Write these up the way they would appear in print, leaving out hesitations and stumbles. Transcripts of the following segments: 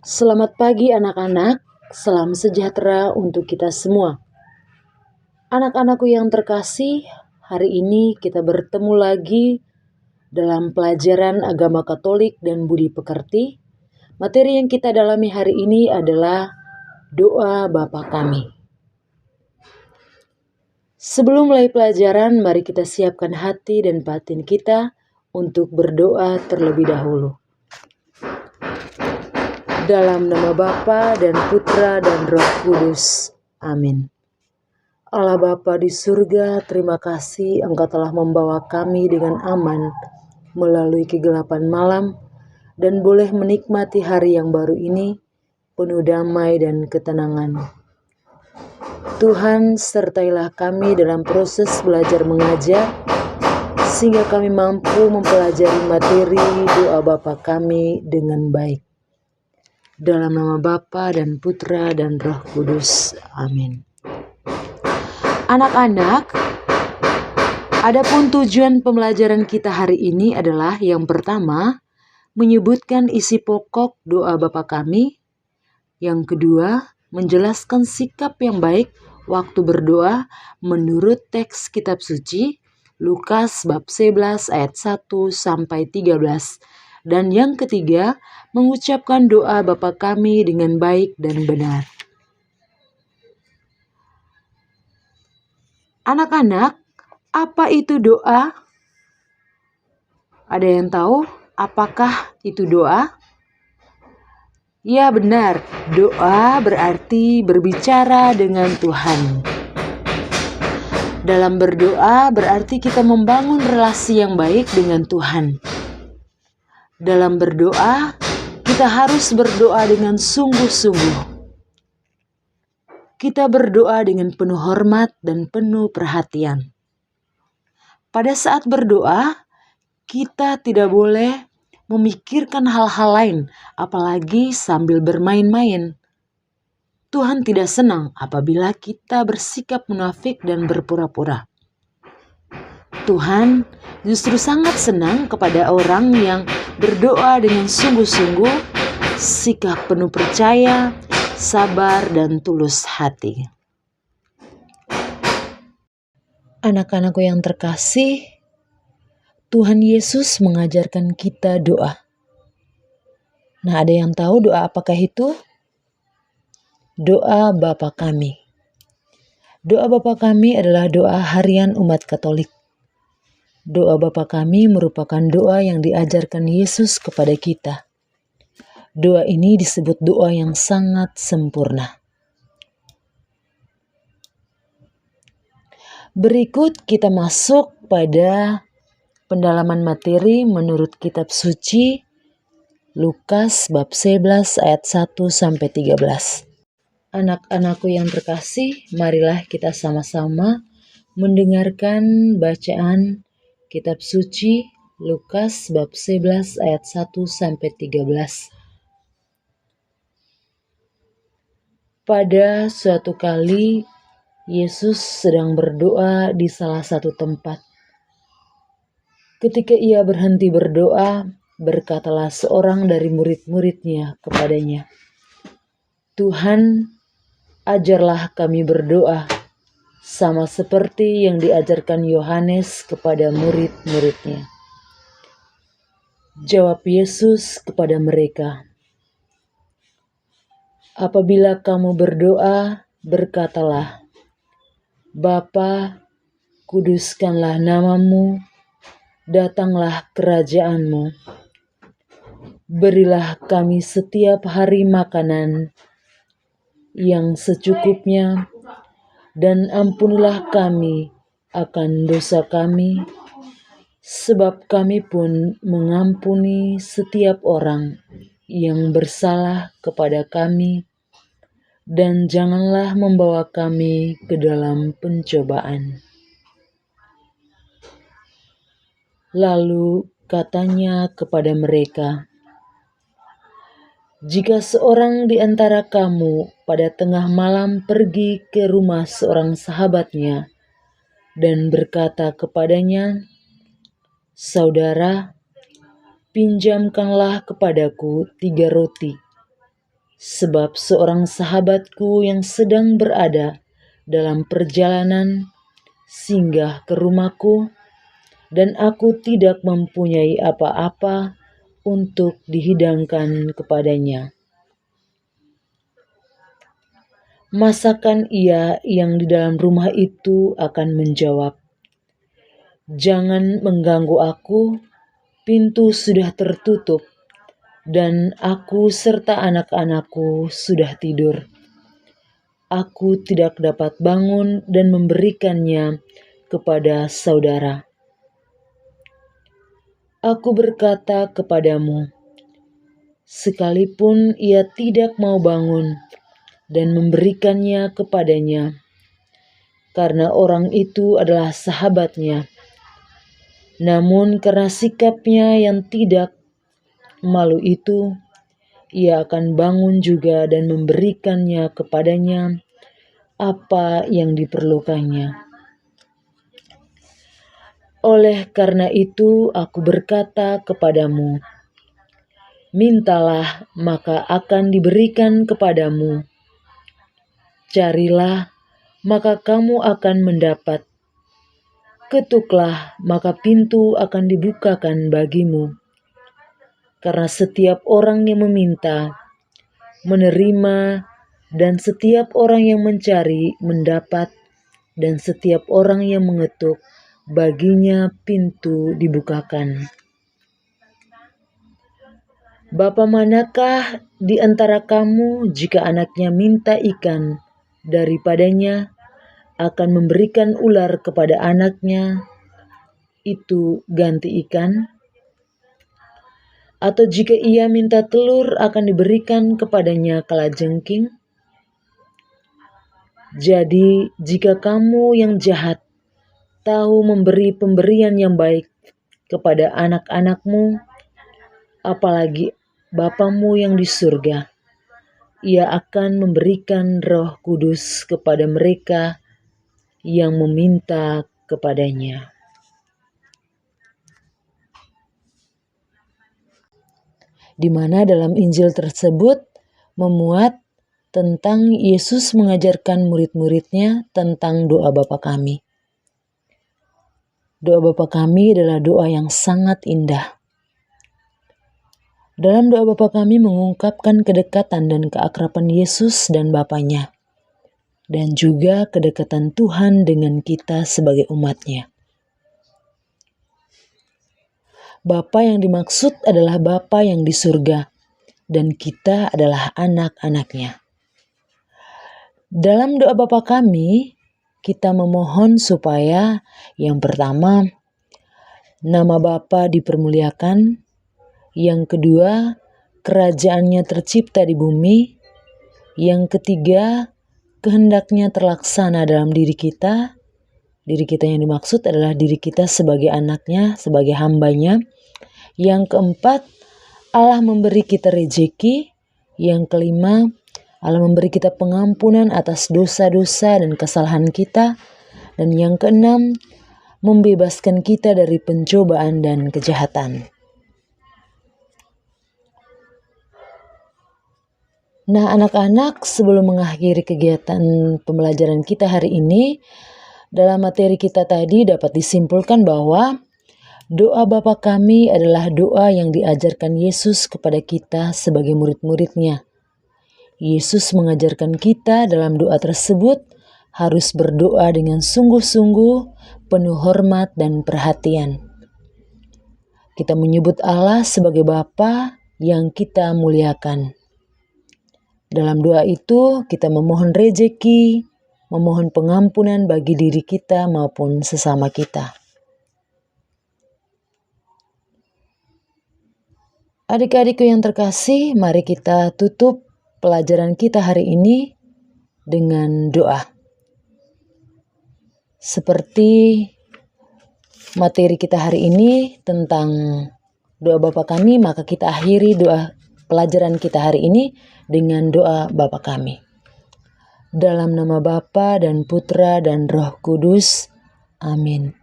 Selamat pagi anak-anak, salam sejahtera untuk kita semua. Anak-anakku yang terkasih, hari ini kita bertemu lagi dalam pelajaran agama Katolik dan budi pekerti. Materi yang kita dalami hari ini adalah doa Bapa Kami. Sebelum mulai pelajaran, mari kita siapkan hati dan batin kita untuk berdoa terlebih dahulu. Dalam nama Bapa dan Putra dan Roh Kudus. Amin. Allah Bapa di surga, terima kasih Engkau telah membawa kami dengan aman melalui kegelapan malam dan boleh menikmati hari yang baru ini penuh damai dan ketenangan. Tuhan, sertailah kami dalam proses belajar mengajar sehingga kami mampu mempelajari materi doa Bapa kami dengan baik. Dalam nama Bapa dan Putra dan Roh Kudus. Amin. Anak-anak, adapun tujuan pembelajaran kita hari ini adalah yang pertama, menyebutkan isi pokok doa Bapa kami. Yang kedua, menjelaskan sikap yang baik waktu berdoa menurut teks kitab suci Lukas bab 11 ayat 1 sampai 13. Dan yang ketiga, mengucapkan doa Bapa kami dengan baik dan benar. Anak-anak, apa itu doa? Ada yang tahu apakah itu doa? Ya benar, doa berarti berbicara dengan Tuhan. Dalam berdoa berarti kita membangun relasi yang baik dengan Tuhan. Dalam berdoa, kita harus berdoa dengan sungguh-sungguh. Kita berdoa dengan penuh hormat dan penuh perhatian. Pada saat berdoa, kita tidak boleh memikirkan hal-hal lain, apalagi sambil bermain-main. Tuhan tidak senang apabila kita bersikap munafik dan berpura-pura. Tuhan justru sangat senang kepada orang yang berdoa dengan sungguh-sungguh, sikap penuh percaya, sabar, dan tulus hati. Anak-anakku yang terkasih, Tuhan Yesus mengajarkan kita doa. Nah, ada yang tahu doa apakah itu? Doa Bapa Kami. Doa Bapa Kami adalah doa harian umat Katolik. Doa Bapa Kami merupakan doa yang diajarkan Yesus kepada kita. Doa ini disebut doa yang sangat sempurna. Berikut kita masuk pada pendalaman materi menurut kitab suci Lukas bab 11 ayat 1 sampai 13. Anak-anakku yang terkasih, marilah kita sama-sama mendengarkan bacaan kitab suci Lukas bab 11 ayat 1 sampai 13. Pada suatu kali Yesus sedang berdoa di salah satu tempat. Ketika ia berhenti berdoa, berkatalah seorang dari murid-muridnya kepadanya, "Tuhan, ajarlah kami berdoa, sama seperti yang diajarkan Yohanes kepada murid-muridnya." Jawab Yesus kepada mereka, "Apabila kamu berdoa, berkatalah, Bapa, kuduskanlah namamu, datanglah kerajaanmu. Berilah kami setiap hari makanan yang secukupnya, dan ampunilah kami akan dosa kami, sebab kami pun mengampuni setiap orang yang bersalah kepada kami, dan janganlah membawa kami ke dalam pencobaan." Lalu katanya kepada mereka, "Jika seorang di antara kamu pada tengah malam pergi ke rumah seorang sahabatnya dan berkata kepadanya, 'Saudara, pinjamkanlah kepadaku 3 roti, sebab seorang sahabatku yang sedang berada dalam perjalanan singgah ke rumahku, dan aku tidak mempunyai apa-apa untuk dihidangkan kepadanya. Masakan ia yang di dalam rumah itu akan menjawab, "Jangan mengganggu aku, pintu sudah tertutup, dan aku serta anak-anakku sudah tidur. Aku tidak dapat bangun dan memberikannya kepada saudara." Aku berkata kepadamu, sekalipun ia tidak mau bangun dan memberikannya kepadanya, karena orang itu adalah sahabatnya, namun karena sikapnya yang tidak malu itu, ia akan bangun juga dan memberikannya kepadanya apa yang diperlukannya. Oleh karena itu aku berkata kepadamu, mintalah maka akan diberikan kepadamu. Carilah maka kamu akan mendapat. Ketuklah maka pintu akan dibukakan bagimu. Karena setiap orang yang meminta, menerima, dan setiap orang yang mencari, mendapat, dan setiap orang yang mengetuk, baginya pintu dibukakan. Bapa manakah di antara kamu jika anaknya minta ikan daripadanya, akan memberikan ular kepada anaknya, itu ganti ikan? Atau jika ia minta telur, akan diberikan kepadanya kalajengking? Jadi, jika kamu yang jahat tahu memberi pemberian yang baik kepada anak-anakmu, apalagi Bapamu yang di surga, ia akan memberikan Roh Kudus kepada mereka yang meminta kepadanya. Di mana dalam Injil tersebut memuat tentang Yesus mengajarkan murid-muridnya tentang doa Bapa Kami. Doa Bapa Kami adalah doa yang sangat indah. Dalam doa Bapa Kami mengungkapkan kedekatan dan keakraban Yesus dan Bapanya, dan juga kedekatan Tuhan dengan kita sebagai umatnya. Bapa yang dimaksud adalah Bapa yang di surga, dan kita adalah anak-anaknya. Dalam doa Bapa Kami, kita memohon supaya yang pertama, nama Bapa dipermuliakan, yang kedua, kerajaannya tercipta di bumi, yang ketiga, kehendaknya terlaksana dalam diri kita. Diri kita yang dimaksud adalah diri kita sebagai anaknya, sebagai hambanya. Yang keempat, Allah memberi kita rejeki. Yang kelima, Allah memberi kita pengampunan atas dosa-dosa dan kesalahan kita. Dan yang keenam, membebaskan kita dari pencobaan dan kejahatan. Nah, anak-anak, sebelum mengakhiri kegiatan pembelajaran kita hari ini, dalam materi kita tadi dapat disimpulkan bahwa doa Bapa Kami adalah doa yang diajarkan Yesus kepada kita sebagai murid-muridnya. Yesus mengajarkan kita dalam doa tersebut harus berdoa dengan sungguh-sungguh, penuh hormat dan perhatian. Kita menyebut Allah sebagai Bapa yang kita muliakan. Dalam doa itu kita memohon rejeki, memohon pengampunan bagi diri kita maupun sesama kita. Adik-adikku yang terkasih, mari kita tutup pelajaran kita hari ini dengan doa. Seperti materi kita hari ini tentang doa Bapa Kami, maka kita akhiri doa pelajaran kita hari ini dengan doa Bapa Kami. Dalam nama Bapa dan Putra dan Roh Kudus. Amin.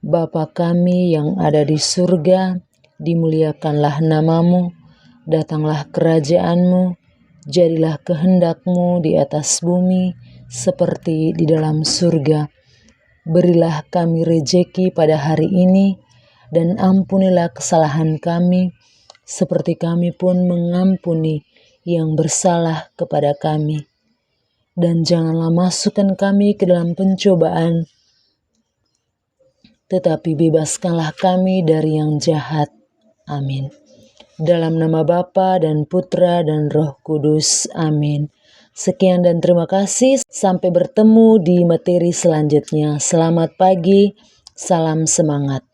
Bapa kami yang ada di surga, dimuliakanlah namamu, datanglah kerajaanmu, Jadilah kehendak-Mu di atas bumi seperti di dalam surga. Berilah kami rejeki pada hari ini, dan ampunilah kesalahan kami, seperti kami pun mengampuni yang bersalah kepada kami. Dan janganlah masukkan kami ke dalam pencobaan, tetapi bebaskanlah kami dari yang jahat. Amin. Dalam nama Bapa dan Putra dan Roh Kudus. Amin. Sekian dan terima kasih. Sampai bertemu di materi selanjutnya. Selamat pagi, salam semangat.